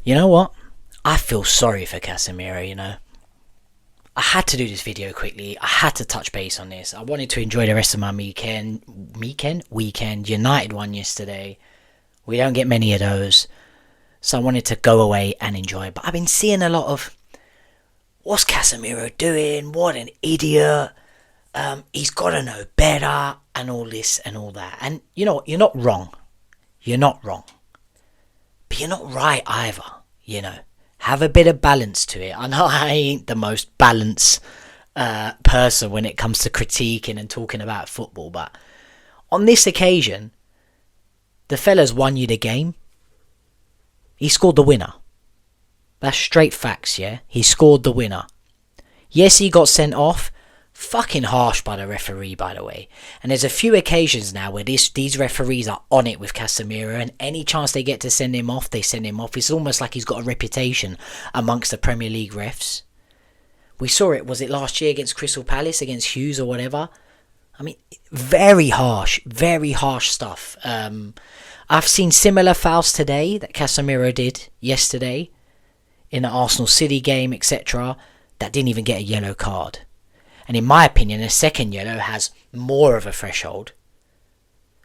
You know what? I feel sorry for Casemiro, you know. I had to do this video quickly. I had to touch base on this. I wanted to enjoy the rest of my weekend. United won yesterday. We don't get many of those. So I wanted to go away and enjoy. But I've been seeing a lot of, what's Casemiro doing? What an idiot. He's got to know better and all this and all that. And you know what? You're not wrong. You're not wrong. But you're not right either, you know. Have a bit of balance to it. I know I ain't the most balanced person when it comes to critiquing and talking about football, but on this occasion, the fella's won you the game. He scored the winner. That's straight facts, yeah? He scored the winner. Yes, he got sent off. Fucking harsh by the referee, by the way. And there's a few occasions now where these referees are on it with Casemiro, and any chance they get to send him off, they send him off. It's almost like he's got a reputation amongst the Premier League refs. We saw it, was it last year against Crystal Palace, against Hughes or whatever? I mean, very harsh stuff. I've seen similar fouls today that Casemiro did yesterday in the Arsenal City game, etc., that didn't even get a yellow card. And in my opinion, a second yellow has more of a threshold.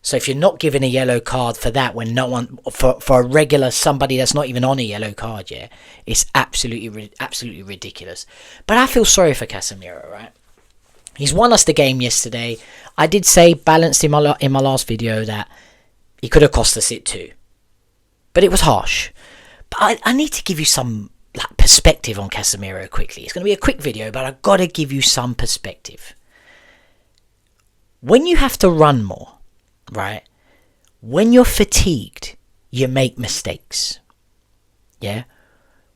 So if you're not given a yellow card for that, when no one, for a regular somebody that's not even on a yellow card yet, it's absolutely ridiculous. But I feel sorry for Casemiro, right? He's won us the game yesterday. I did say, balanced in my last video, that he could have cost us it too. But it was harsh. But I need to give you some perspective on Casemiro quickly. It's going to be a quick video, but I've got to give you some perspective. When you have to run more, right? When you're fatigued, you make mistakes. Yeah?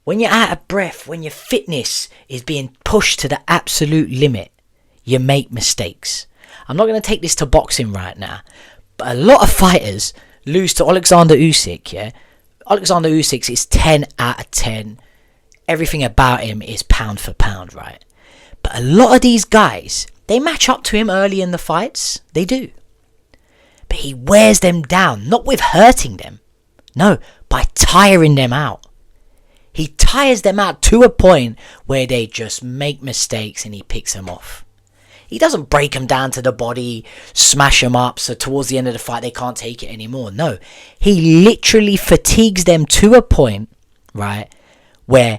When you're out of breath, when your fitness is being pushed to the absolute limit, you make mistakes. I'm not going to take this to boxing right now, but a lot of fighters lose to Alexander Usyk, yeah? Alexander Usyk is 10 out of 10. Everything about him is pound for pound, right? But a lot of these guys, they match up to him early in the fights. They do. But he wears them down, not with hurting them. No, by tiring them out. He tires them out to a point where they just make mistakes and he picks them off. He doesn't break them down to the body, smash them up, so towards the end of the fight they can't take it anymore. No, he literally fatigues them to a point, right, where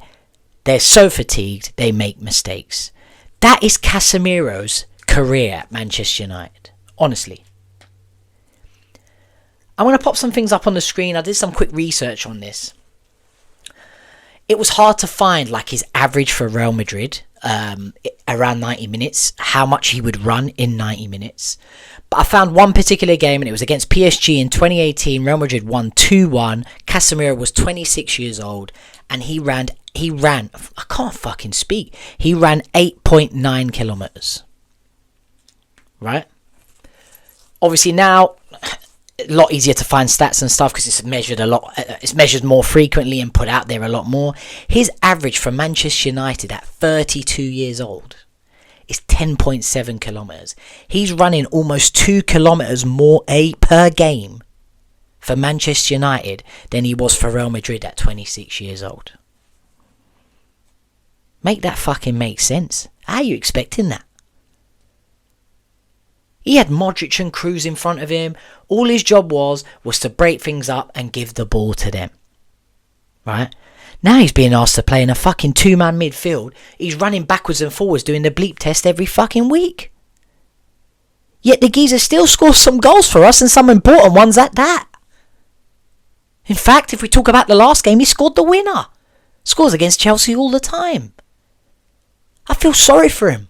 they're so fatigued, they make mistakes. That is Casemiro's career at Manchester United. Honestly. I want to pop some things up on the screen. I did some quick research on this. It was hard to find like his average for Real Madrid, around 90 minutes, how much he would run in 90 minutes. But I found one particular game, and it was against PSG in 2018. Real Madrid won 2-1. Casemiro was 26 years old, and he ran, I can't fucking speak. He ran 8.9 kilometers. Right? Obviously now, a lot easier to find stats and stuff because it's measured a lot. It's measured more frequently and put out there a lot more. His average for Manchester United at 32 years old is 10.7 kilometers. He's running almost 2 kilometers more per game for Manchester United than he was for Real Madrid at 26 years old. Make that fucking make sense. How are you expecting that? He had Modric and Kroos in front of him. All his job was to break things up and give the ball to them. Right? Now he's being asked to play in a fucking two-man midfield. He's running backwards and forwards doing the bleep test every fucking week. Yet the geezer still scores some goals for us, and some important ones at that. In fact, if we talk about the last game, he scored the winner. Scores against Chelsea all the time. I feel sorry for him.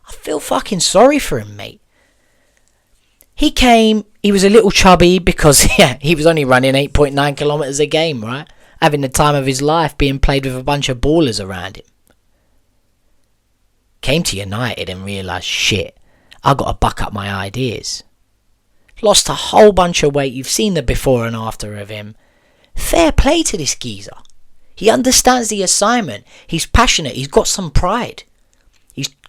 I feel fucking sorry for him, mate. He came, he was a little chubby because, he was only running 8.9 kilometers a game, right? Having the time of his life, being played with a bunch of ballers around him. Came to United and realised, shit, I got to buck up my ideas. Lost a whole bunch of weight. You've seen the before and after of him. Fair play to this geezer. He understands the assignment. He's passionate. He's got some pride.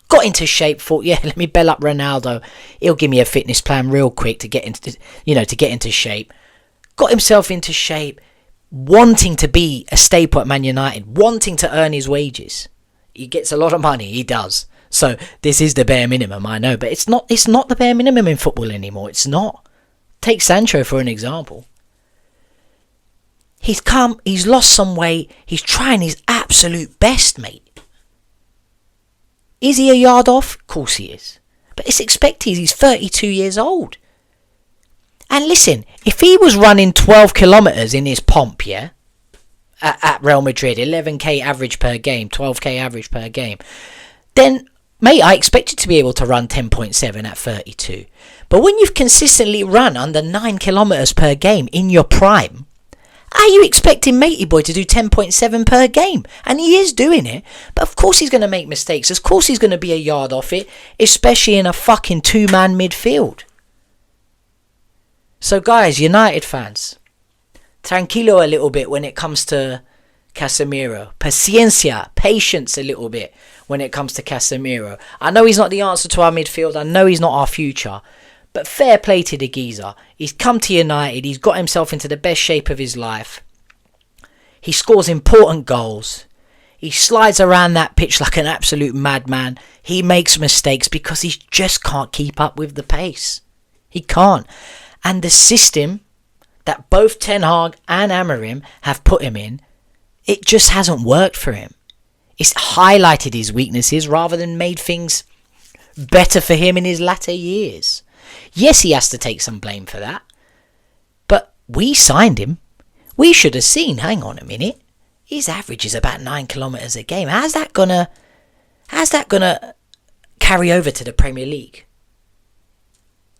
Got into shape, thought, let me bell up Ronaldo. He'll give me a fitness plan real quick to get into shape. Got himself into shape. wanting to be a staple at Man United, wanting to earn his wages. He gets a lot of money, he does. So this is the bare minimum, I know, but it's not the bare minimum in football anymore. It's not. Take Sancho for an example. He's lost some weight, he's trying his absolute best, mate. Is he a yard off? Of course he is. But it's expected, he's 32 years old. And listen, if he was running 12 kilometres in his pomp, yeah, at Real Madrid, 11k average per game, 12k average per game, then, mate, I expect you to be able to run 10.7 at 32. But when you've consistently run under 9 kilometres per game in your prime, are you expecting Matey Boy to do 10.7 per game? And he is doing it. But of course he's going to make mistakes. Of course he's going to be a yard off it, especially in a fucking two-man midfield. So guys, United fans, tranquilo a little bit when it comes to Casemiro. Paciencia, patience a little bit when it comes to Casemiro. I know he's not the answer to our midfield. I know he's not our future. But fair play to the geezer. He's come to United. He's got himself into the best shape of his life. He scores important goals. He slides around that pitch like an absolute madman. He makes mistakes because he just can't keep up with the pace. He can't. And the system that both Ten Hag and Amorim have put him in, it just hasn't worked for him. It's highlighted his weaknesses rather than made things better for him in his latter years. Yes, he has to take some blame for that. But we signed him. We should have seen, hang on a minute, his average is about 9 kilometres a game. How's that gonna carry over to the Premier League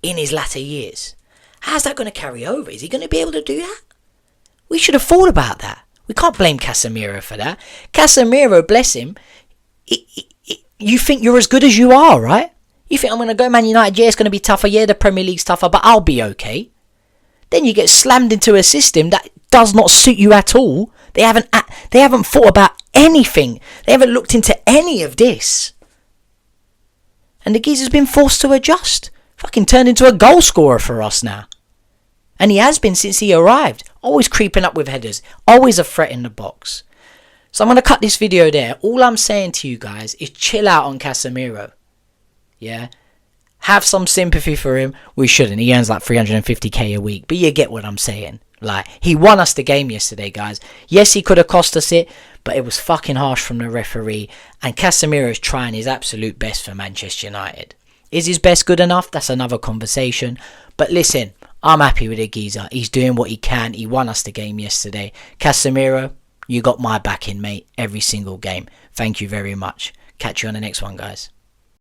in his latter years? How's that going to carry over? Is he going to be able to do that? We should have thought about that. We can't blame Casemiro for that. Casemiro, bless him, you think you're as good as you are, right? You think, I'm going to go Man United, yeah, it's going to be tougher, yeah, the Premier League's tougher, but I'll be okay. Then you get slammed into a system that does not suit you at all. They haven't thought about anything. They haven't looked into any of this. And the geezer's been forced to adjust. Fucking turned into a goal scorer for us now. And he has been since he arrived. Always creeping up with headers. Always a threat in the box. So I'm going to cut this video there. All I'm saying to you guys is chill out on Casemiro. Yeah? Have some sympathy for him. We shouldn't. He earns like 350k a week. But you get what I'm saying. Like, he won us the game yesterday, guys. Yes, he could have cost us it. But it was fucking harsh from the referee. And Casemiro's trying his absolute best for Manchester United. Is his best good enough? That's another conversation. But listen, I'm happy with the geezer. He's doing what he can. He won us the game yesterday. Casemiro, you got my backing, mate. Every single game. Thank you very much. Catch you on the next one, guys.